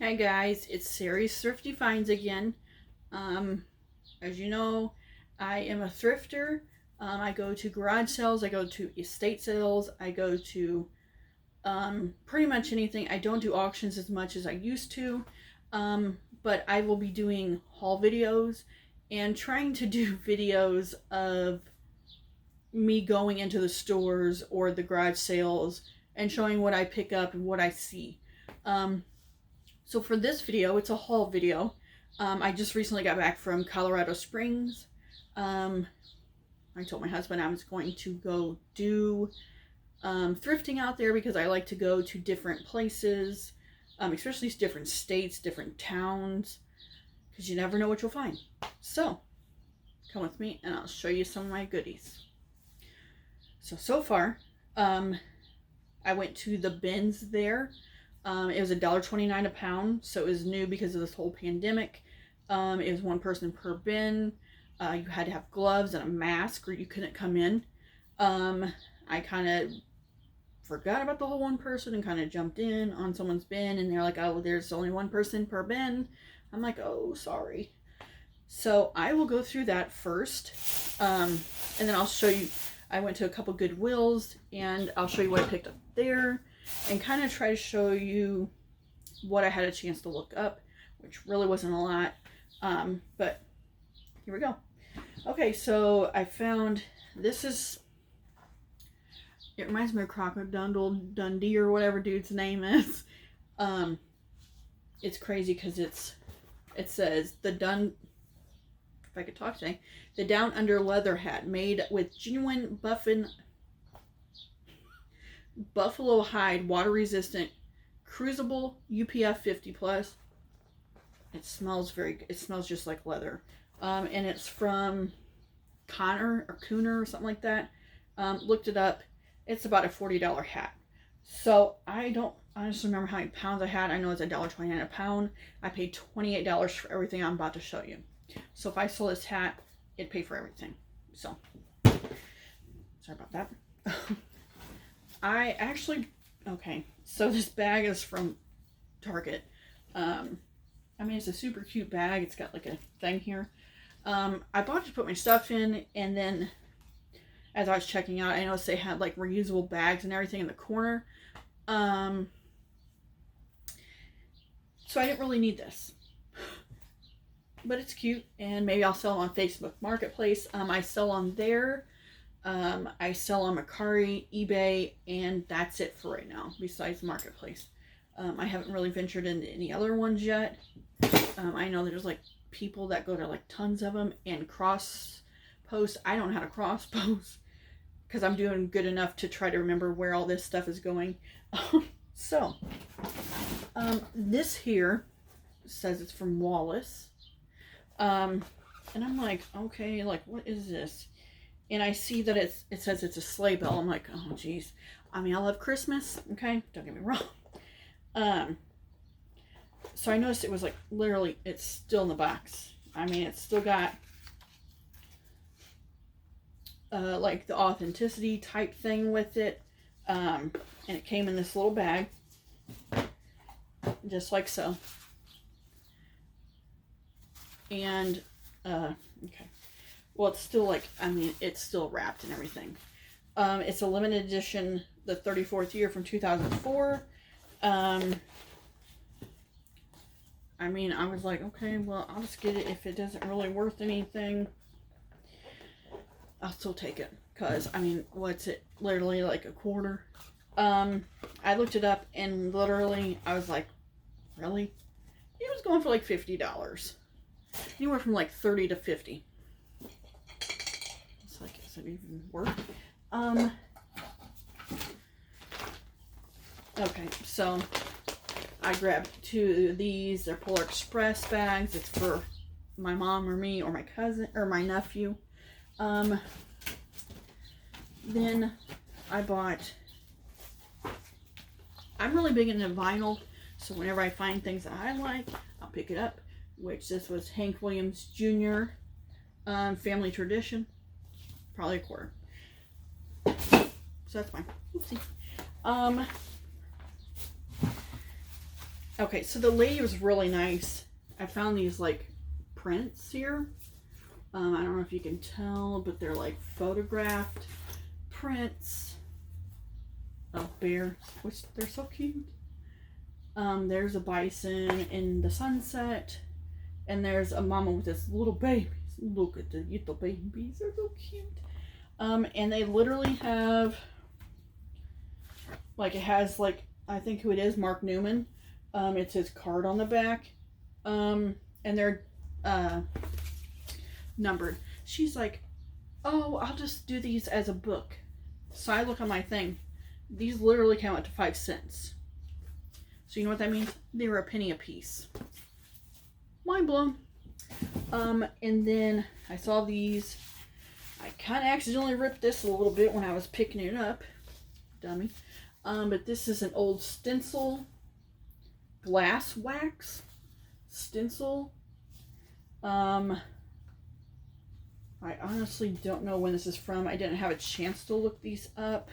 Hi guys, it's Sari's Thrifty Finds again. As you know, I am a thrifter. I go to garage sales, I go to estate sales, I go to pretty much anything. I don't do auctions as much as I used to, but I will be doing haul videos and trying to do videos of me going into the stores or the garage sales and showing what I pick up and what I see. So for this video, it's a haul video. I just recently got back from Colorado Springs. I told my husband I was going to go do thrifting out there because I like to go to different places, especially different states, different towns, because you never know what you'll find. So come with me and I'll show you some of my goodies. So far, I went to the bins there. It was $1.29 a pound, so it was new because of this whole pandemic. It was one person per bin. You had to have gloves and a mask or you couldn't come in. I kind of forgot about the whole one person and kind of jumped in on someone's bin, and they're like, oh, there's only one person per bin. I'm like, oh, sorry. So I will go through that first, and then I'll show you. I went to a couple Goodwills, and I'll show you what I picked up there, and kind of try to show you what I had a chance to look up, which really wasn't a lot, but here we go. Okay, so I found, it reminds me of Crocodile Dundee or whatever dude's name is. It's crazy because it says if I could talk today, the Down Under leather hat made with genuine buffalo hide, water resistant, cruisable, UPF 50 plus. It smells just like leather. And it's from Connor or Cooner or something like that. Looked it up. It's about a $40 hat. So I don't honestly remember how many pounds I had. I know it's $1.29 a pound. I paid $28 for everything I'm about to show you. So if I sold this hat, it'd pay for everything. So sorry about that. Okay, so this bag is from Target. I mean, it's a super cute bag. It's got like a thing here. I bought it to put my stuff in, and then as I was checking out, I noticed they had like reusable bags and everything in the corner. So I didn't really need this. But it's cute, and maybe I'll sell on Facebook Marketplace. I sell on there. I sell on Mercari, eBay, and that's it for right now, besides Marketplace. I haven't really ventured into any other ones yet. I know there's like people that go to like tons of them and cross post. I don't know how to cross post because I'm doing good enough to try to remember where all this stuff is going. So, this here says it's from Wallace. And I'm like, okay, like, what is this? And I see that it says it's a sleigh bell. I'm like, oh, geez. I mean, I love Christmas, okay? Don't get me wrong. So I noticed it was like, literally, it's still in the box. I mean, it's still got, like, the authenticity type thing with it. And it came in this little bag. Just like so. And, okay. Well, it's still like, I mean, it's still wrapped and everything. It's a limited edition, the 34th year from 2004. I mean, I was like, okay, well, I'll just get it. If it isn't really worth anything, I'll still take it. Because, I mean, what's it? Literally like a quarter. I looked it up, and literally, I was like, really? It was going for like $50. Anywhere from like 30 to 50. It's like, is it even worth? Okay, so I grabbed two of these. They're Polar Express bags. It's for my mom or me or my cousin or my nephew. Then I bought, I'm really big into vinyl, so whenever I find things that I like, I'll pick it up. Which this was Hank Williams Jr. Family Tradition. Probably a quarter. So that's fine. Oopsie. Okay, so the lady was really nice. I found these like prints here. I don't know if you can tell, but they're like photographed prints of bears, which they're so cute. There's a bison in the sunset, and there's a mama with this little babies. Look at the little babies, they're so cute. And they literally have, like, it has, like, I think who it is, Mark Newman. It's his card on the back. And they're numbered. She's like, oh, I'll just do these as a book. So I look on my thing. These literally came out to 5 cents. So you know what that means? They were a penny a piece. Mind blown. And then I saw these. I kind of accidentally ripped this a little bit when I was picking it up. Dummy. But this is an old stencil. Glass wax stencil. I honestly don't know when this is from. I didn't have a chance to look these up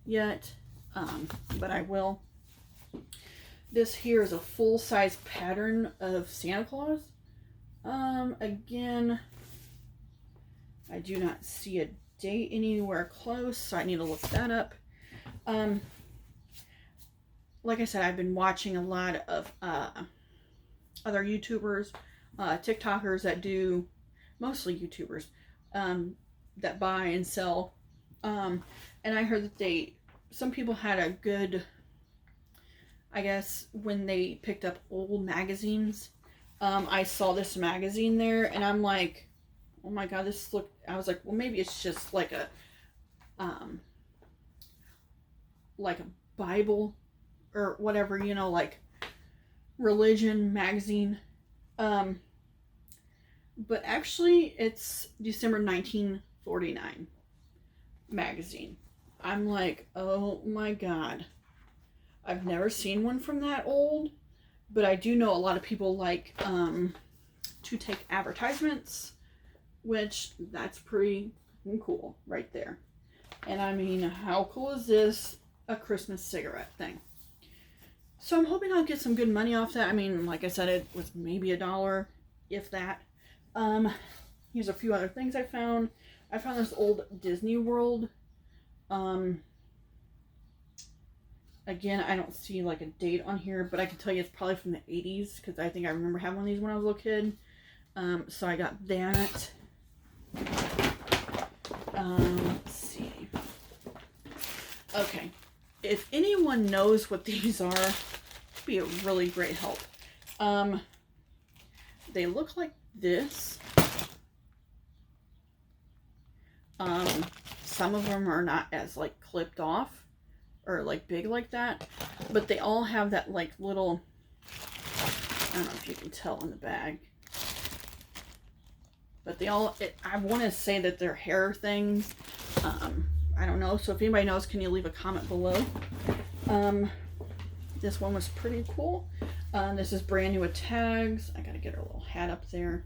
yet, but I will. This here is a full-size pattern of Santa Claus. Again, I do not see a date anywhere close, so I need to look that up. Like I said, I've been watching a lot of other YouTubers, TikTokers that do, mostly YouTubers, that buy and sell. And I heard that some people had a good, I guess, when they picked up old magazines. I saw this magazine there, and I'm like, oh my god, I was like, well, maybe it's just like a Bible or whatever, you know, like religion magazine. But actually it's December 1949 magazine. I'm like, oh my god. I've never seen one from that old, but I do know a lot of people like to take advertisements, which that's pretty cool right there. And I mean, how cool is this? A Christmas cigarette thing. So I'm hoping I'll get some good money off that. I mean, like I said, it was maybe $1, if that. Here's a few other things I found. I found this old Disney World. Again, I don't see like a date on here, but I can tell you it's probably from the 80s, because I think I remember having one of these when I was a little kid. So I got that. Let's see. Okay. If anyone knows what these are, it'd be a really great help. They look like this. Some of them are not as like clipped off or like big like that, but they all have that like little, I don't know if you can tell in the bag, but they all, I want to say that they're hair things. I don't know. So if anybody knows, can you leave a comment below? This one was pretty cool. This is brand new with tags. I gotta get her little hat up there.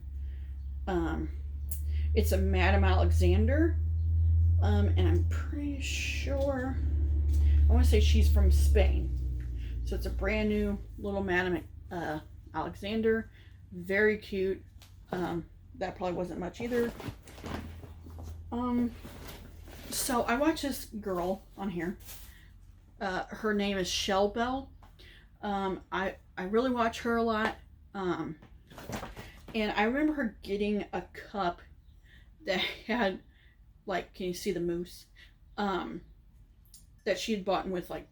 It's a Madame Alexander. And I'm pretty sure, I want to say she's from Spain. So it's a brand new little Madame Alexander. Very cute. That probably wasn't much either. So I watch this girl on here. Her name is Shell Bell. I really watch her a lot. And I remember her getting a cup that had, like, can you see the moose? That she had bought with, like,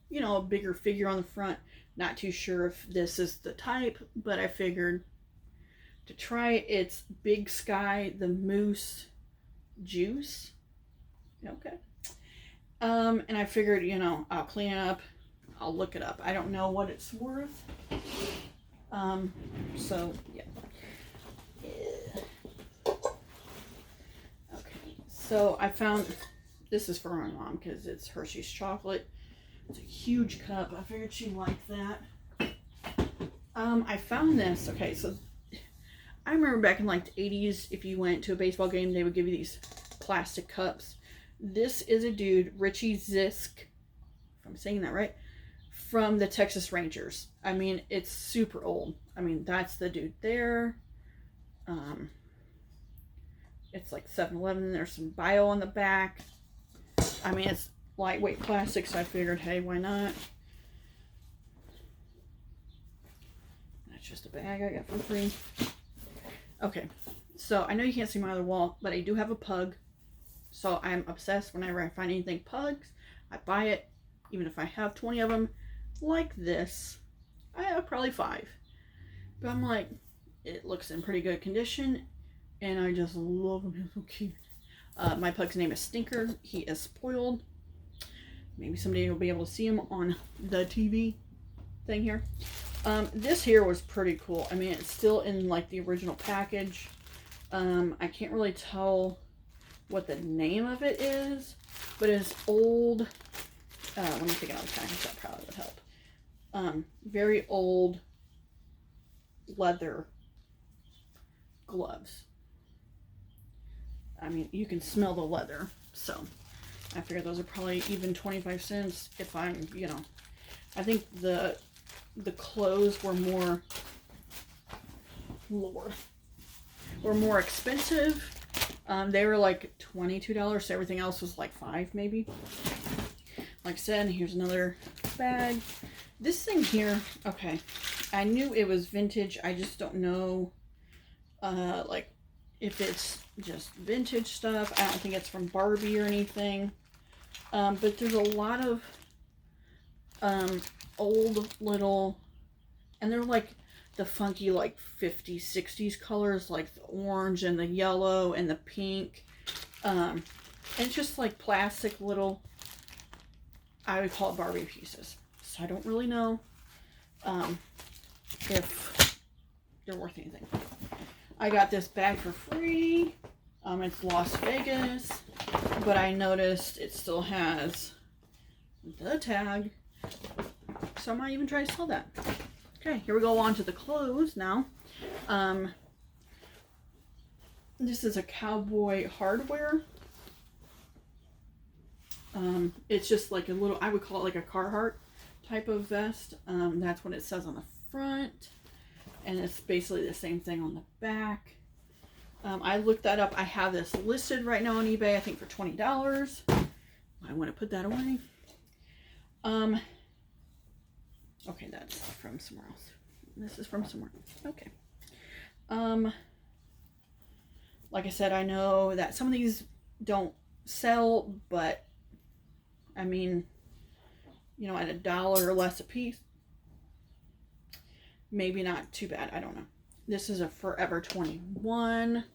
you know, a bigger figure on the front. Not too sure if this is the type, but I figured to try it. It's Big Sky the Moose Juice. Okay. And I figured, you know, I'll clean it up. I'll look it up. I don't know what it's worth. So, yeah. Okay. So, I found, this is for my mom because it's Hershey's chocolate. It's a huge cup. I figured she'd like that. I found this. Okay, so I remember back in like the 80s, if you went to a baseball game, they would give you these plastic cups. This is a dude, Richie Zisk, if I'm saying that right, from the Texas Rangers. I mean, it's super old. I mean, that's the dude there. It's like 7-Eleven. There's some bio on the back. I mean, it's lightweight plastic, so I figured, hey, why not? That's just a bag I got for free. Okay, so I know you can't see my other wall, but I do have a pug. So I'm obsessed. Whenever I find anything pugs, I buy it. Even if I have 20 of them, like this. I have probably 5. But I'm like, it looks in pretty good condition. And I just love him. He's so cute. My pug's name is Stinker. He is spoiled. Maybe someday you'll be able to see him on the TV thing here. This here was pretty cool. I mean, it's still in like the original package. I can't really tell what the name of it is, but it's old. Let me take another package. That probably would help. Very old leather gloves. I mean, you can smell the leather, so I figure those are probably even 25 cents if I'm, you know, I think the clothes were more expensive. They were like $22, so everything else was like $5 maybe. Like I said, here's another bag. This thing here, okay, I knew it was vintage. I just don't know, like, if it's just vintage stuff. I don't think it's from Barbie or anything. But there's a lot of old little, and they're like the funky like 50s, 60s colors, like the orange and the yellow and the pink. And it's just like plastic little, I would call it Barbie pieces. So I don't really know if they're worth anything. I got this bag for free. It's Las Vegas, but I noticed it still has the tag, so I might even try to sell that. Okay, here we go on to the clothes now. This is a cowboy hardware. It's just like a little, I would call it like a Carhartt type of vest. That's what it says on the front. And it's basically the same thing on the back. I looked that up. I have this listed right now on eBay, I think for $20. I want to put that away. Okay, that's from somewhere else. This is from somewhere. Okay. Like I said, I know that some of these don't sell, but I mean, you know, at $1 or less a piece, maybe not too bad. I don't know. This is a Forever 21,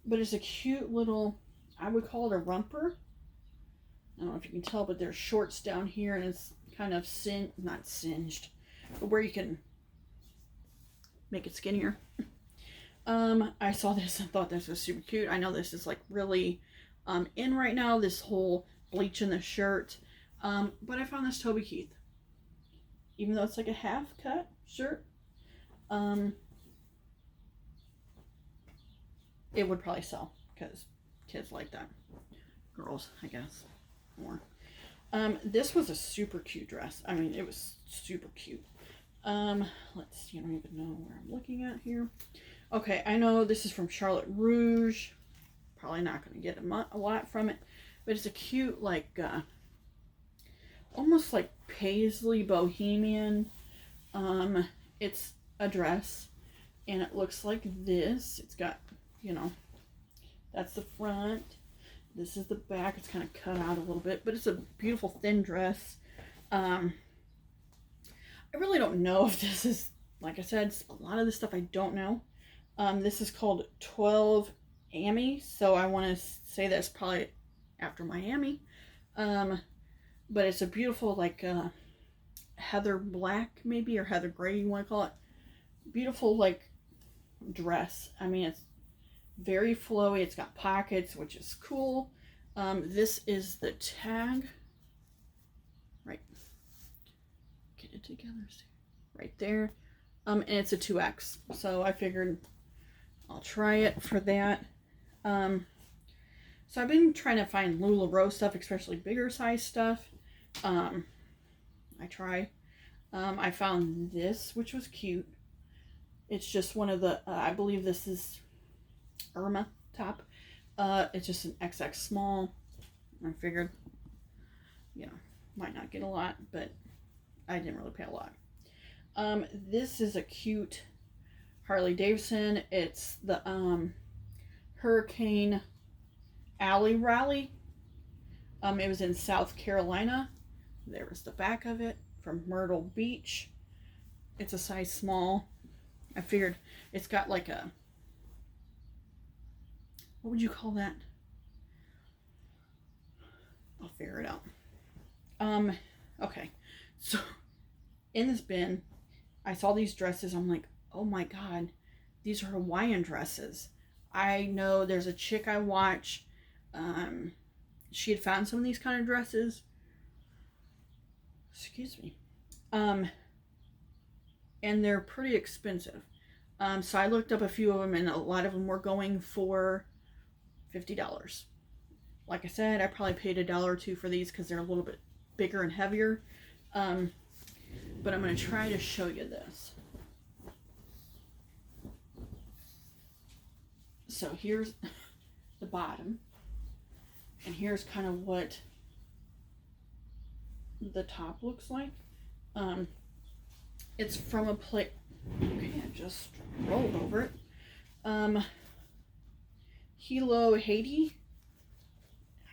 but it's a cute little, I would call it a romper. I don't know if you can tell, but there's shorts down here, and it's kind of not singed, but where you can make it skinnier. I saw this and thought this was super cute. I know this is like really in right now, this whole bleach in the shirt. But I found this Toby Keith. Even though it's like a half cut shirt, it would probably sell because kids like that. Girls, I guess, more. This was a super cute dress. I mean, it was super cute. Let's see, I don't even know where I'm looking at here. Okay, I know this is from Charlotte Rouge. Probably not going to get a lot from it, but it's a cute, like, almost like paisley bohemian. It's a dress, and it looks like this. It's got, you know, that's the front. This is the back. It's kind of cut out a little bit, but it's a beautiful thin dress. I really don't know if this is, like I said, a lot of this stuff I don't know. This is called 12 Amy, so I want to say that's probably after Miami. But it's a beautiful, like, heather black, maybe, or heather gray, you want to call it. Beautiful, like, dress. I mean, it's very flowy. It's got pockets, which is cool. This is the tag. Right. Get it together. Right there. And it's a 2X. So I figured I'll try it for that. So I've been trying to find LuLaRoe stuff, especially bigger size stuff. I try. I found this, which was cute. It's just one of the, I believe this is Irma top. It's just an XX small. I figured, you know, might not get a lot, but I didn't really pay a lot. This is a cute Harley Davidson. It's the Hurricane Alley Rally. It was in South Carolina. There was the back of it from Myrtle Beach. It's a size small. I figured it's got like a, what would you call that? I'll figure it out. Okay. So in this bin, I saw these dresses. I'm like, oh my God, these are Hawaiian dresses. I know there's a chick I watch. She had found some of these kind of dresses. Excuse me. And they're pretty expensive. So I looked up a few of them, and a lot of them were going for $50. Like I said, I probably paid $1 or $2 for these because they're a little bit bigger and heavier. But I'm going to try to show you this. So here's the bottom, and here's kind of what the top looks like. It's from a place. Okay, I just rolled over it. Hilo Haiti.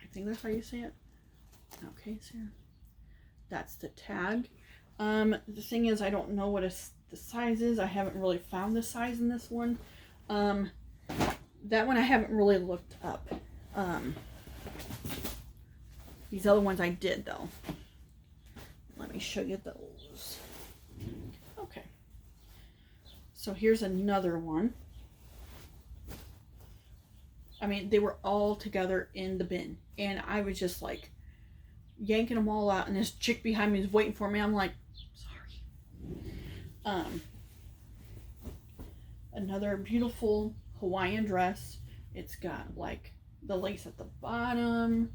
I think that's how you say it. Okay, so that's the tag. The thing is, I don't know what the size is. I haven't really found the size in this one. That one I haven't really looked up. These other ones I did, though. Let me show you those. Okay. So here's another one. I mean, they were all together in the bin. And I was just like yanking them all out. And this chick behind me is waiting for me. I'm like, sorry. Another beautiful Hawaiian dress. It's got like the lace at the bottom.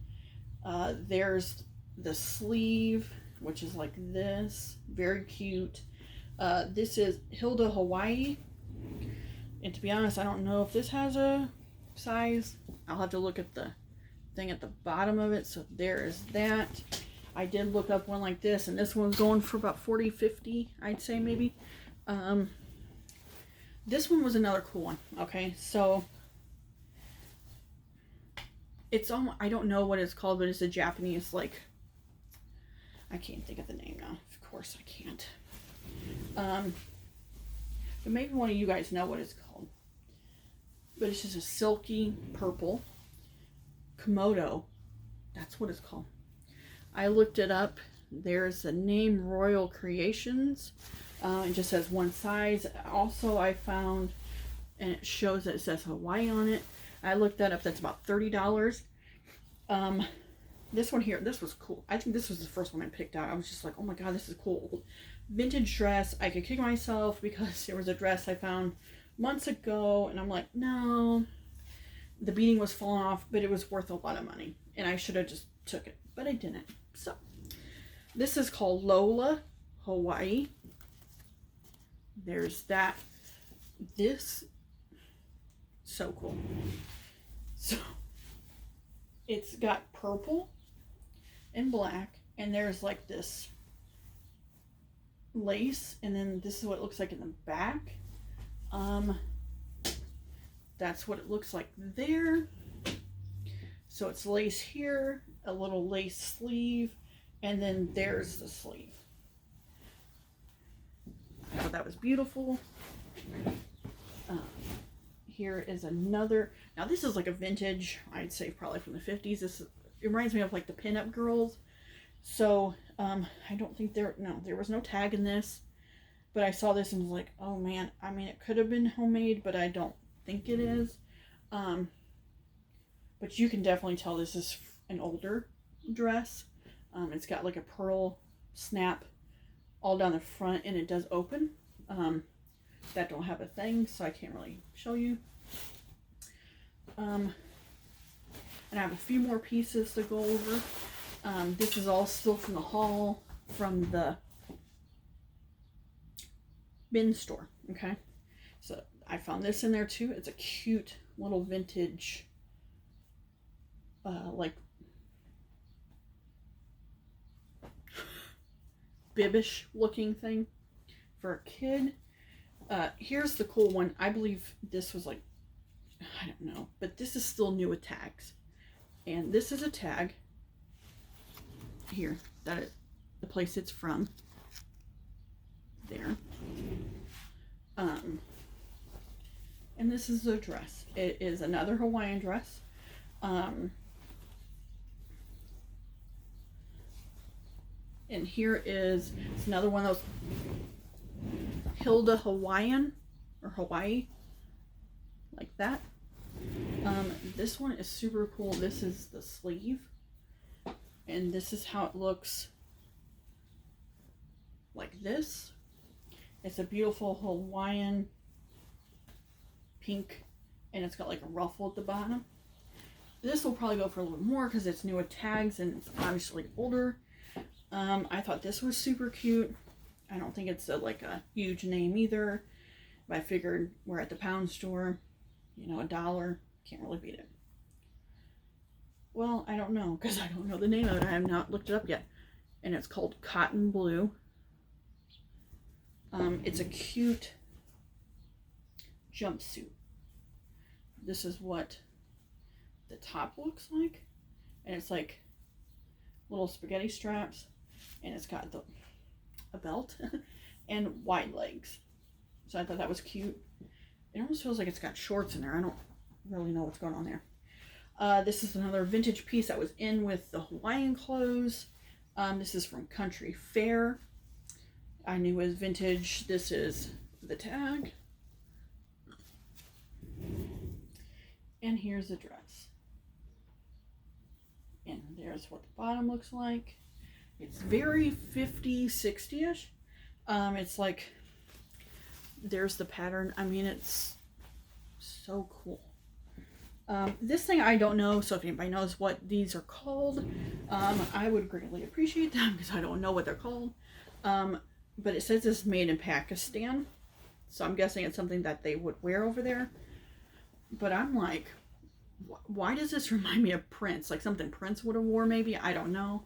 There's the sleeve, which is like this. Very cute. This is Hilda Hawaii. And to be honest, I don't know if this has a size. I'll have to look at the thing at the bottom of it. So there is that. I did look up one like this, and this one's going for about $40, $50, I'd say maybe. This one was another cool one. Okay, so it's almost, I don't know what it's called, but it's a Japanese, like, I can't think of the name now. Of course I can't. But maybe one of you guys know what it's called. But it's just a silky purple Komodo. That's what it's called. I looked it up. There's a name, Royal Creations. It just says one size. Also, I found, and it shows that it says Hawaii on it. I looked that up. That's about $30. This one here, this was cool. I think this was the first one I picked out. I was just like, oh my God, this is cool. Vintage dress. I could kick myself because there was a dress I found months ago, and I'm like, no. The beading was falling off, but it was worth a lot of money, and I should have just took it, but I didn't. So this is called Lola Hawaii. There's that. This, so cool. So it's got purple and black, and there's like this lace, and then this is what it looks like in the back. That's what it looks like there. So it's lace here, a little lace sleeve, and then there's the sleeve. I thought that was beautiful. Here is another. Now this is like a vintage, I'd say probably from the 50s. It reminds me of like the pinup girls. So I don't think there was no tag in this, but I saw this and was like, oh man, I mean, it could have been homemade, but I don't think it is. But you can definitely tell this is an older dress. It's got like a pearl snap all down the front, and it does open. That don't have a thing, so I can't really show you. And I have a few more pieces to go over. This is all still from the haul from the bin store. Okay, so I found this in there too. It's a cute little vintage, like bibbish looking thing for a kid. Here's the cool one. I believe this was like, I don't know, but this is still new with tags. And this is a tag here that the place it's from. There. And this is a dress. It is another Hawaiian dress. And here is, it's another one of those Hilda Hawaiian or Hawaii, like that. This one is super cool. This is the sleeve, and this is how it looks like this. It's a beautiful Hawaiian pink, and it's got like a ruffle at the bottom. This will probably go for a little more because it's new with tags and it's obviously older. I thought this was super cute. I don't think it's like a huge name either, but I figured we're at the pound store, you know, $1, can't really beat it. Well, I don't know because I don't know the name of it. I have not looked it up yet, and it's called Cotton Blue. It's a cute jumpsuit. This is what the top looks like, and it's like little spaghetti straps, and it's got a belt and wide legs. So I thought that was cute. It almost feels like it's got shorts in there. I don't really know what's going on there. This is another vintage piece that was in with the Hawaiian clothes. This is from Country Fair. I knew it was vintage. This is the tag. And here's the dress. And there's what the bottom looks like. It's very 50s, 60-ish. It's like, there's the pattern. I mean, it's so cool. This thing I don't know, so if anybody knows what these are called, I would greatly appreciate them because I don't know what they're called. But it says it's made in Pakistan, so I'm guessing it's something that they would wear over there. But I'm like, why does this remind me of Prince? Like something Prince would have wore maybe? I don't know.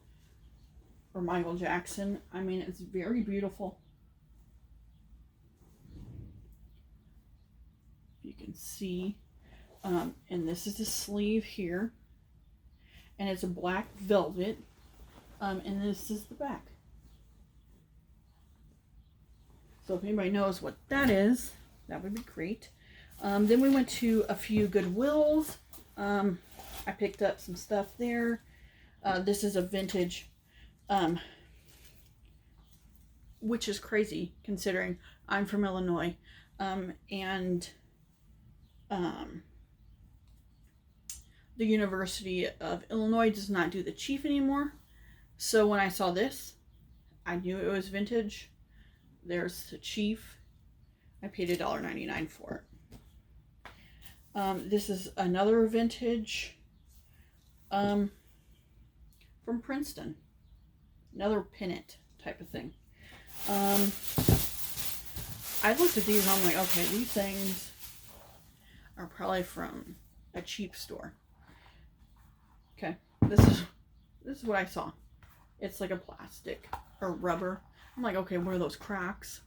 Or Michael Jackson. I mean, it's very beautiful. You can see. And this is the sleeve here. And it's a black velvet. And this is the back. So if anybody knows what that is, that would be great. Then we went to a few Goodwills. I picked up some stuff there. This is a vintage, which is crazy considering I'm from Illinois. The University of Illinois does not do the Chief anymore. So when I saw this, I knew it was vintage. There's the Chief. I paid $1.99 for it. This is another vintage from Princeton. Another pennant type of thing. I looked at these and I'm like, okay, these things are probably from a cheap store. Okay, this is what I saw. It's like a plastic or rubber. I'm like, okay, what are those cracks?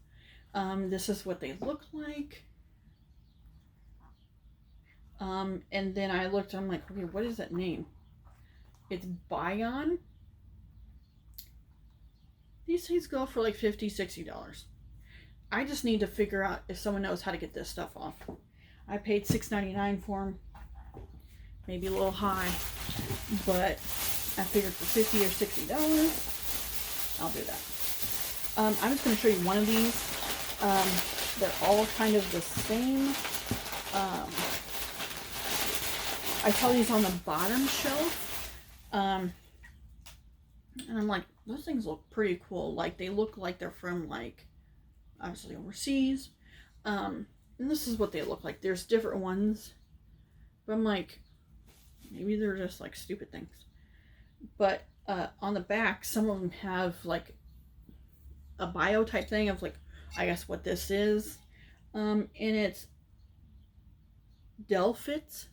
This is what they look like. And then I looked, I'm like, okay, what is that name? It's Bion. These things go for like $50, $60. I just need to figure out if someone knows how to get this stuff off. I paid $6.99 for them. Maybe a little high, but I figured for $50 or $60, I'll do that. I'm just going to show you one of these. They're all kind of the same. I saw these on the bottom shelf. And I'm like, those things look pretty cool. Like, they look like they're from, like, obviously overseas. And this is what they look like. There's different ones. But I'm like, maybe they're just, like, stupid things. But on the back, some of them have, like, a bio type thing of, like, I guess what this is. And it's Delfits,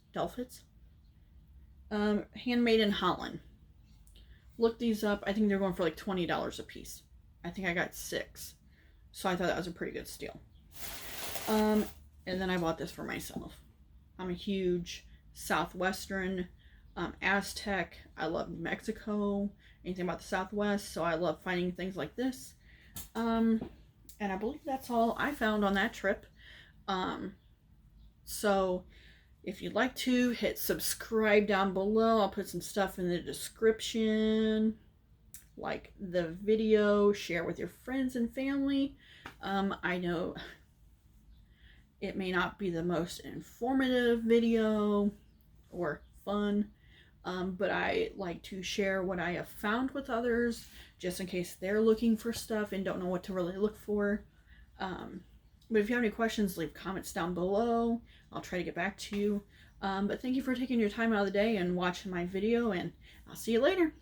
handmade in Holland. Look these up. I think they're going for like $20 a piece. I think I got 6. So I thought that was a pretty good steal. And then I bought this for myself. I'm a huge Southwestern, Aztec. I love New Mexico, anything about the Southwest. So I love finding things like this. And I believe that's all I found on that trip. So if you'd like to, hit subscribe down below. I'll put some stuff in the description. Like the video, share with your friends and family. I know it may not be the most informative video or fun, but I like to share what I have found with others, just in case they're looking for stuff and don't know what to really look for. But if you have any questions, leave comments down below. I'll try to get back to you. But thank you for taking your time out of the day and watching my video, and I'll see you later.